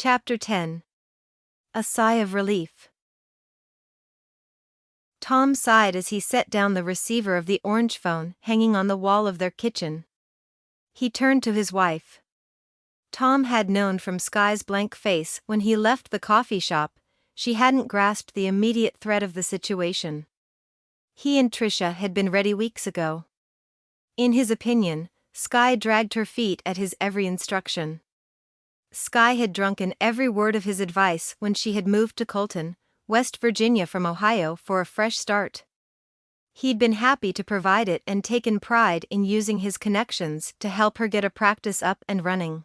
Chapter 10. A Sigh of Relief. Tom sighed as he set down the receiver of the orange phone hanging on the wall of their kitchen. He turned to his wife. Tom had known from Sky's blank face when he left the coffee shop, she hadn't grasped the immediate threat of the situation. He and Tricia had been ready weeks ago. In his opinion, Sky dragged her feet at his every instruction. Sky had drunken every word of his advice when she had moved to Colton, West Virginia from Ohio for a fresh start. He'd been happy to provide it and taken pride in using his connections to help her get a practice up and running.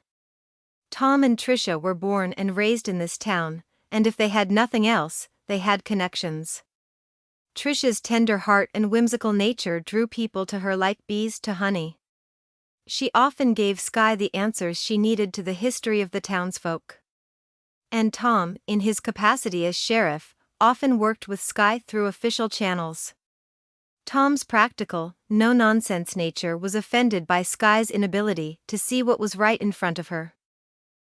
Tom and Tricia were born and raised in this town, and if they had nothing else, they had connections. Tricia's tender heart and whimsical nature drew people to her like bees to honey. She often gave Sky the answers she needed to the history of the townsfolk. And Tom, in his capacity as sheriff, often worked with Sky through official channels. Tom's practical, no-nonsense nature was offended by Sky's inability to see what was right in front of her.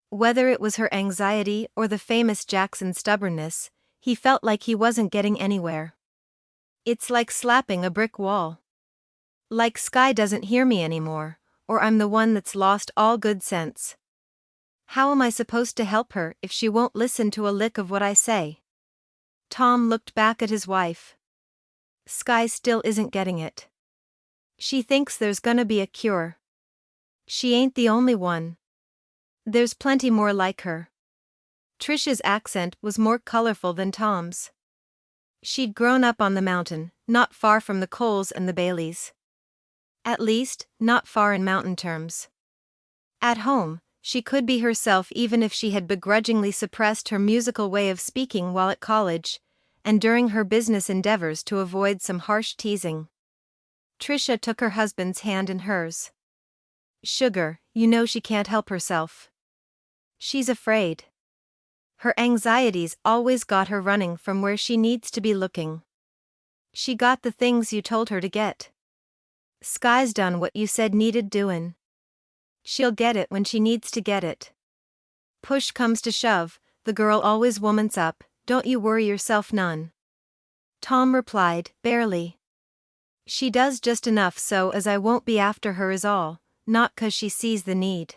Whether it was her anxiety or the famous Jackson stubbornness, he felt like he wasn't getting anywhere. It's like slapping a brick wall. Like Sky doesn't hear me anymore, or I'm the one that's lost all good sense. How am I supposed to help her if she won't listen to a lick of what I say? Tom looked back at his wife. Sky still isn't getting it. She thinks there's gonna be a cure. She ain't the only one. There's plenty more like her. Tricia's accent was more colorful than Tom's. She'd grown up on the mountain, not far from the Coles and the Baileys. At least, not far in mountain terms. At home, she could be herself even if she had begrudgingly suppressed her musical way of speaking while at college, and during her business endeavors to avoid some harsh teasing. Tricia took her husband's hand in hers. Sugar, you know she can't help herself. She's afraid. Her anxieties always got her running from where she needs to be looking. She got the things you told her to get. Sky's done what you said needed doin'. She'll get it when she needs to get it. Push comes to shove, the girl always womans up, don't you worry yourself none. Tom replied, barely. She does just enough so as I won't be after her is all, not 'cause she sees the need.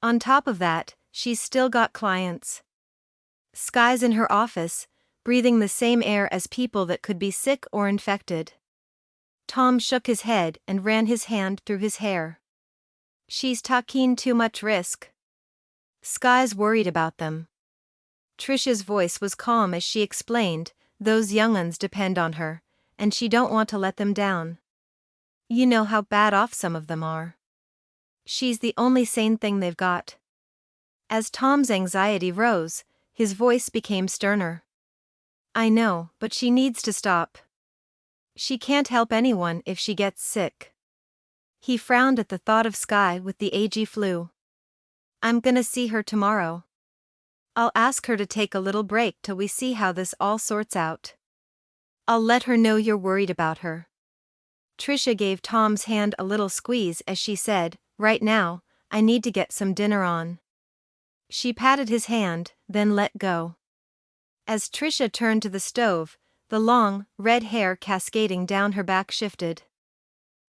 On top of that, she's still got clients. Sky's in her office, breathing the same air as people that could be sick or infected. Tom shook his head and ran his hand through his hair. She's taking too much risk. Sky's worried about them. Tricia's voice was calm as she explained, those young uns depend on her, and she don't want to let them down. You know how bad off some of them are. She's the only sane thing they've got. As Tom's anxiety rose, his voice became sterner. I know, but she needs to stop. She can't help anyone if she gets sick. He frowned at the thought of Sky with the AG flu. I'm gonna see her tomorrow. I'll ask her to take a little break till we see how this all sorts out. I'll let her know you're worried about her. Tricia gave Tom's hand a little squeeze as she said, right now, I need to get some dinner on. She patted his hand, then let go. As Tricia turned to the stove, the long, red hair cascading down her back shifted.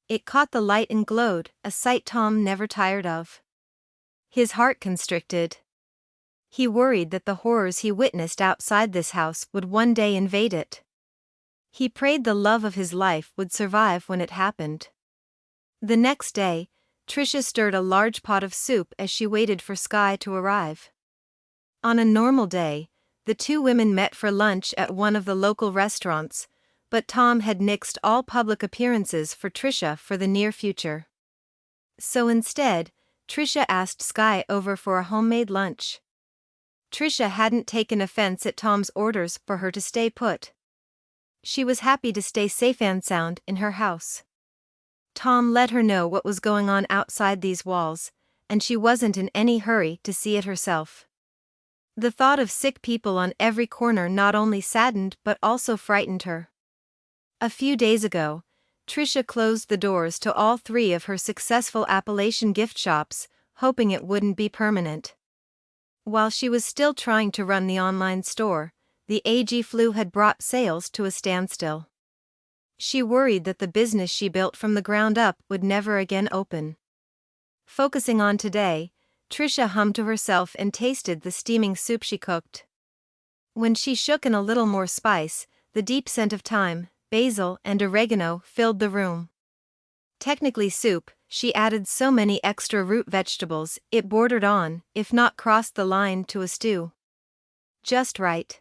It caught the light and glowed, a sight Tom never tired of. His heart constricted. He worried that the horrors he witnessed outside this house would one day invade it. He prayed the love of his life would survive when it happened. The next day, Tricia stirred a large pot of soup as she waited for Sky to arrive. On a normal day, the two women met for lunch at one of the local restaurants, but Tom had nixed all public appearances for Tricia for the near future. So instead, Tricia asked Sky over for a homemade lunch. Tricia hadn't taken offense at Tom's orders for her to stay put. She was happy to stay safe and sound in her house. Tom let her know what was going on outside these walls, and she wasn't in any hurry to see it herself. The thought of sick people on every corner not only saddened but also frightened her. A few days ago, Tricia closed the doors to all three of her successful Appalachian gift shops, hoping it wouldn't be permanent. While she was still trying to run the online store, the AG flu had brought sales to a standstill. She worried that the business she built from the ground up would never again open. Focusing on today, Trisha hummed to herself and tasted the steaming soup she cooked. When she shook in a little more spice, the deep scent of thyme, basil, and oregano filled the room. Technically soup, she added so many extra root vegetables it bordered on, if not crossed the line, to a stew. Just right.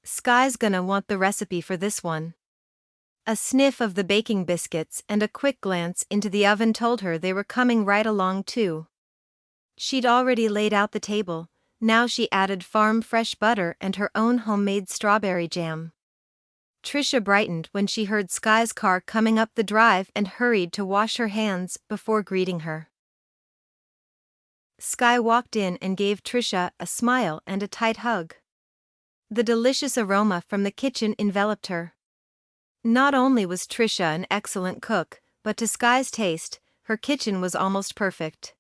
Sky's gonna want the recipe for this one. A sniff of the baking biscuits and a quick glance into the oven told her they were coming right along too. She'd already laid out the table, now she added farm-fresh butter and her own homemade strawberry jam. Trisha brightened when she heard Sky's car coming up the drive and hurried to wash her hands before greeting her. Sky walked in and gave Trisha a smile and a tight hug. The delicious aroma from the kitchen enveloped her. Not only was Trisha an excellent cook, but to Sky's taste, her kitchen was almost perfect.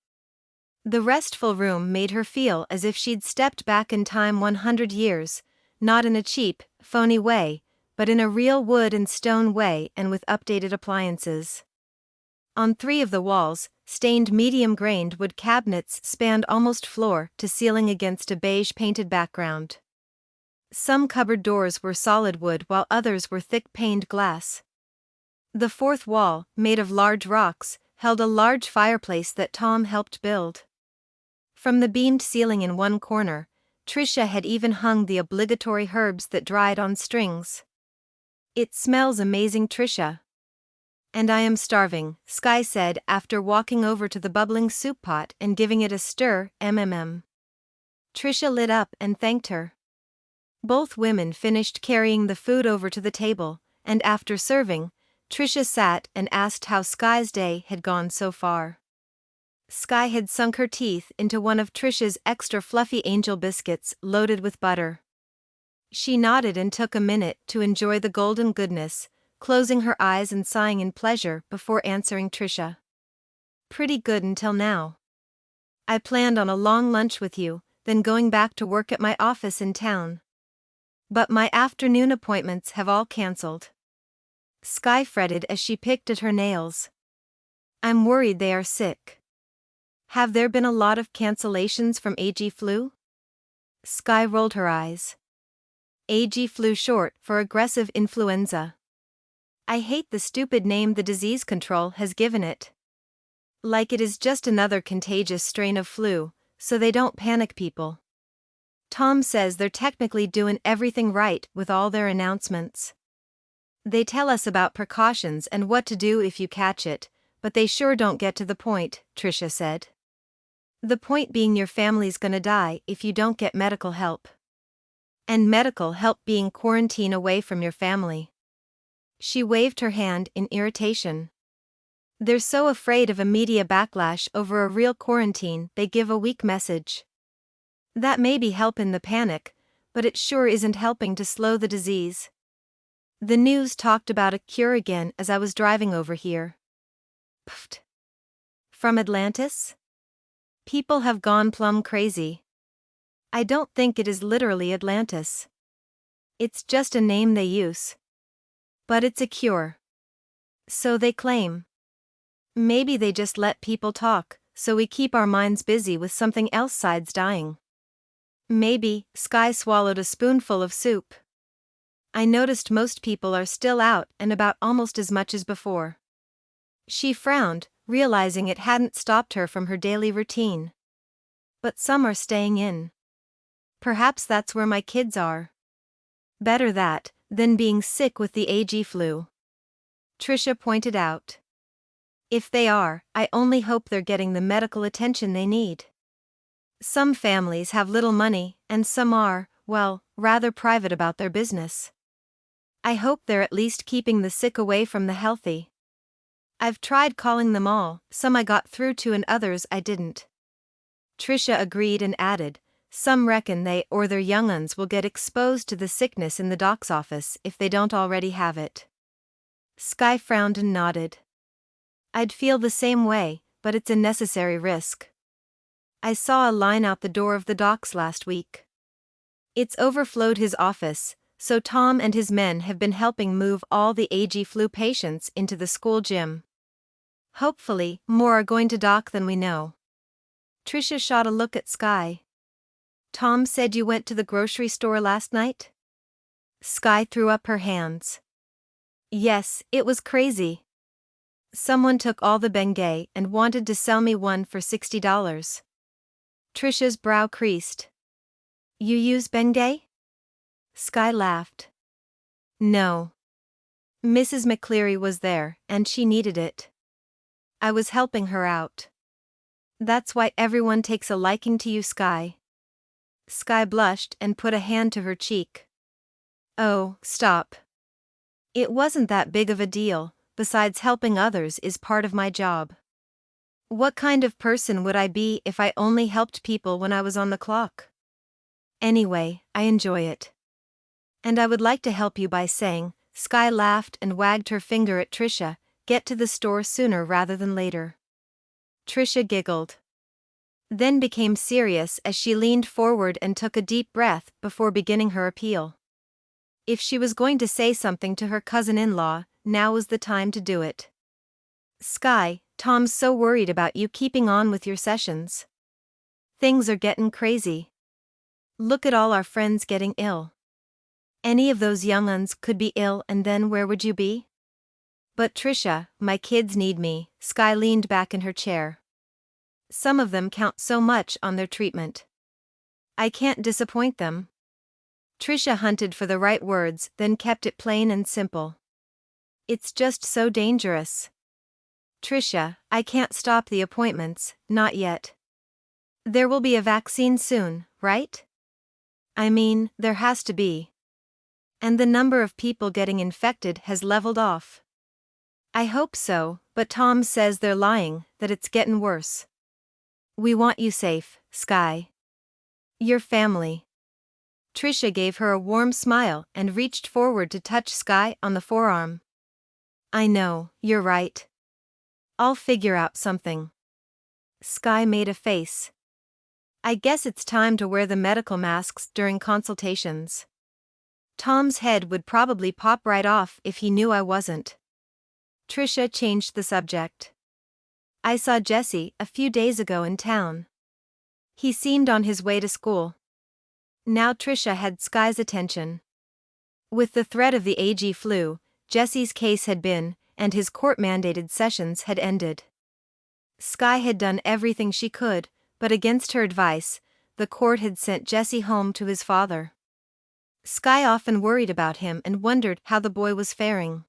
The restful room made her feel as if she'd stepped back in time 100 years, not in a cheap, phony way, but in a real wood and stone way and with updated appliances. On 3 of the walls, stained medium-grained wood cabinets spanned almost floor to ceiling against a beige-painted background. Some cupboard doors were solid wood while others were thick-paned glass. The 4th wall, made of large rocks, held a large fireplace that Tom helped build. From the beamed ceiling in one corner, Trisha had even hung the obligatory herbs that dried on strings. "It smells amazing, Trisha." "And I am starving," Sky said after walking over to the bubbling soup pot and giving it a stir. Trisha lit up and thanked her. Both women finished carrying the food over to the table, and after serving, Trisha sat and asked how Sky's day had gone so far. Sky had sunk her teeth into one of Trisha's extra fluffy angel biscuits loaded with butter. She nodded and took a minute to enjoy the golden goodness, closing her eyes and sighing in pleasure before answering Trisha. "Pretty good until now. I planned on a long lunch with you, then going back to work at my office in town. But my afternoon appointments have all cancelled." Sky fretted as she picked at her nails. "I'm worried they are sick." "Have there been a lot of cancellations from AG flu?" Sky rolled her eyes. "AG flu, short for aggressive influenza. I hate the stupid name the disease control has given it. Like it is just another contagious strain of flu, so they don't panic people. Tom says they're technically doing everything right with all their announcements. They tell us about precautions and what to do if you catch it, but they sure don't get to the point," Trisha said. "The point being your family's gonna die if you don't get medical help. And medical help being quarantine away from your family." She waved her hand in irritation. "They're so afraid of a media backlash over a real quarantine they give a weak message. That may be helping the panic, but it sure isn't helping to slow the disease. The news talked about a cure again as I was driving over here." Pfft. "From Atlantis? People have gone plumb crazy." "I don't think it is literally Atlantis. It's just a name they use. But it's a cure. So they claim. Maybe they just let people talk, so we keep our minds busy with something else sides dying." "Maybe." Sky swallowed a spoonful of soup. "I noticed most people are still out and about almost as much as before." She frowned, realizing it hadn't stopped her from her daily routine. "But some are staying in. Perhaps that's where my kids are." "Better that, than being sick with the AG flu," Trisha pointed out. "If they are, I only hope they're getting the medical attention they need. Some families have little money, and some are, well, rather private about their business. I hope they're at least keeping the sick away from the healthy. I've tried calling them all, some I got through to and others I didn't." Trisha agreed and added, "Some reckon they or their young uns will get exposed to the sickness in the doc's office if they don't already have it." Sky frowned and nodded. "I'd feel the same way, but it's a necessary risk. I saw a line out the door of the docks last week. It's overflowed his office, so Tom and his men have been helping move all the AG flu patients into the school gym. Hopefully, more are going to dock than we know. Trisha shot a look at Sky. Tom said you went to the grocery store last night? Sky threw up her hands. Yes, it was crazy. Someone took all the Bengay and wanted to sell me one for $60. Trisha's brow creased. You use Bengay? Sky laughed. No. Mrs. McCleary was there, and she needed it. I was helping her out. That's why everyone takes a liking to you, Sky. Sky blushed and put a hand to her cheek. Oh, stop. It wasn't that big of a deal, besides helping others is part of my job. What kind of person would I be if I only helped people when I was on the clock? Anyway, I enjoy it. And I would like to help you by saying, Sky laughed and wagged her finger at Trisha, get to the store sooner rather than later. Trisha giggled. Then became serious as she leaned forward and took a deep breath before beginning her appeal. If she was going to say something to her cousin-in-law, now was the time to do it. Sky, Tom's so worried about you keeping on with your sessions. Things are getting crazy. Look at all our friends getting ill. Any of those young uns could be ill and then where would you be? But Trisha, my kids need me. Sky leaned back in her chair. Some of them count so much on their treatment. I can't disappoint them. Trisha hunted for the right words, then kept it plain and simple. It's just so dangerous. Trisha, I can't stop the appointments, not yet. There will be a vaccine soon, right? I mean, there has to be. And the number of people getting infected has leveled off. I hope so, but Tom says they're lying, that it's getting worse. We want you safe, Sky. Your family. Trisha gave her a warm smile and reached forward to touch Sky on the forearm. I know, you're right. I'll figure out something. Sky made a face. I guess it's time to wear the medical masks during consultations. Tom's head would probably pop right off if he knew I wasn't. Trisha changed the subject. I saw Jesse a few days ago in town. He seemed on his way to school. Now Trisha had Sky's attention. With the threat of the AG flu, Jesse's case had been, and his court-mandated sessions had ended. Sky had done everything she could, but against her advice, the court had sent Jesse home to his father. Sky often worried about him and wondered how the boy was faring.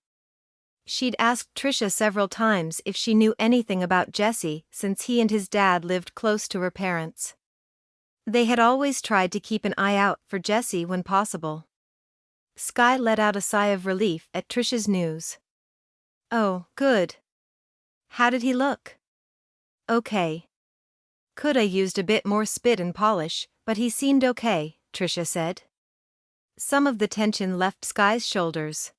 She'd asked Trisha several times if she knew anything about Jesse since he and his dad lived close to her parents. They had always tried to keep an eye out for Jesse when possible. Sky let out a sigh of relief at Trisha's news. Oh, good. How did he look? Okay. Could I used a bit more spit and polish, but he seemed okay, Trisha said. Some of the tension left Sky's shoulders.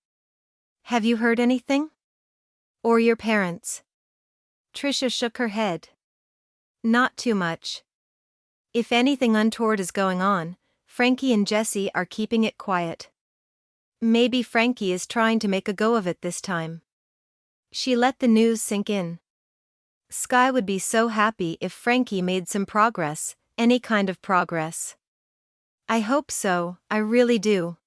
Have you heard anything? Or your parents? Trisha shook her head. Not too much. If anything untoward is going on, Frankie and Jesse are keeping it quiet. Maybe Frankie is trying to make a go of it this time. She let the news sink in. Sky would be so happy if Frankie made some progress, any kind of progress. I hope so, I really do.